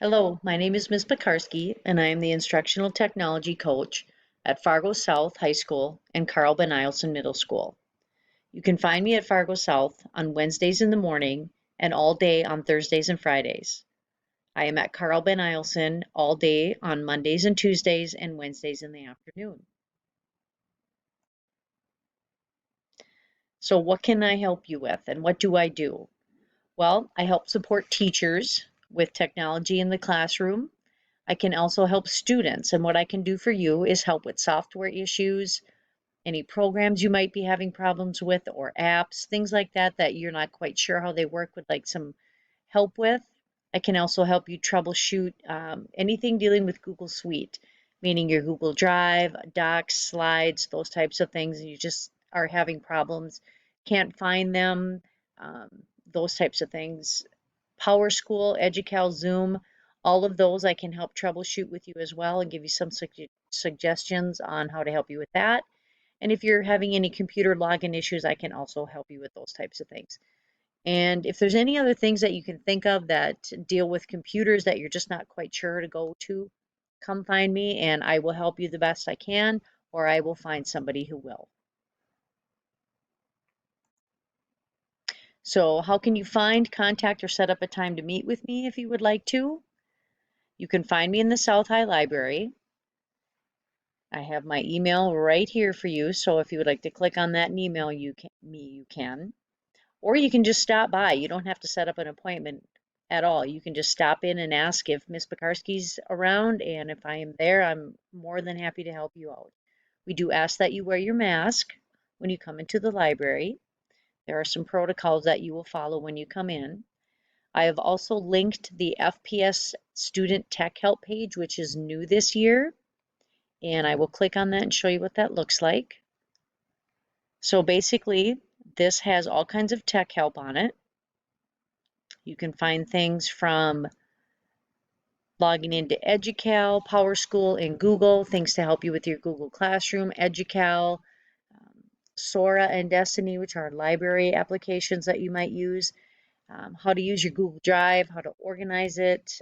Hello, my name is Ms. Pikarski, and I am the Instructional Technology Coach at Fargo South High School and Carl Ben Eielson Middle School. You can find me at Fargo South on Wednesdays in the morning and all day on Thursdays and Fridays. I am at Carl Ben Eielson all day on Mondays and Tuesdays and Wednesdays in the afternoon. So what can I help you with and what do I do? Well, I help support teachers with technology in the classroom. I can also help students, and what I can do for you is help with software issues, any programs you might be having problems with, or apps, things like that that you're not quite sure how they work, would like some help with. I can also help you troubleshoot anything dealing with Google Suite, meaning your Google Drive, Docs, slides, those types of things, and you just are having problems, can't find them, those types of things. PowerSchool, EduCal, Zoom, all of those I can help troubleshoot with you as well and give you some suggestions on how to help you with that. And if you're having any computer login issues, I can also help you with those types of things. And if there's any other things that you can think of that deal with computers that you're just not quite sure to go to, come find me and I will help you the best I can, or I will find somebody who will. So how can you find, contact, or set up a time to meet with me if you would like to? You can find me in the South High Library. I have my email right here for you, so if you would like to click on that and email you can. Or you can just stop by. You don't have to set up an appointment at all. You can just stop in and ask if Miss Pikarski's around, and if I am there, I'm more than happy to help you out. We do ask that you wear your mask when you come into the library. There are some protocols that you will follow when you come in. I have also linked the FPS Student Tech Help page, which is new this year, and I will click on that and show you what that looks like. So basically, this has all kinds of tech help on it. You can find things from logging into EduCal, PowerSchool, and Google, things to help you with your Google Classroom, EduCal, Sora and Destiny, which are library applications that you might use, how to use your Google Drive, how to organize it.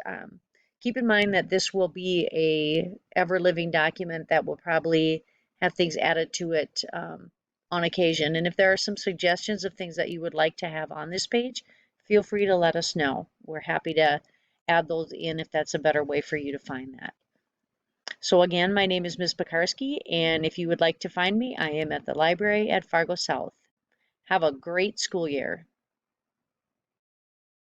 Keep in mind that this will be a ever-living document that will probably have things added to it on occasion. And if there are some suggestions of things that you would like to have on this page, feel free to let us know. We're happy to add those in if that's a better way for you to find that. So again, my name is Ms. Pikarski, and if you would like to find me, I am at the library at Fargo South. Have a great school year.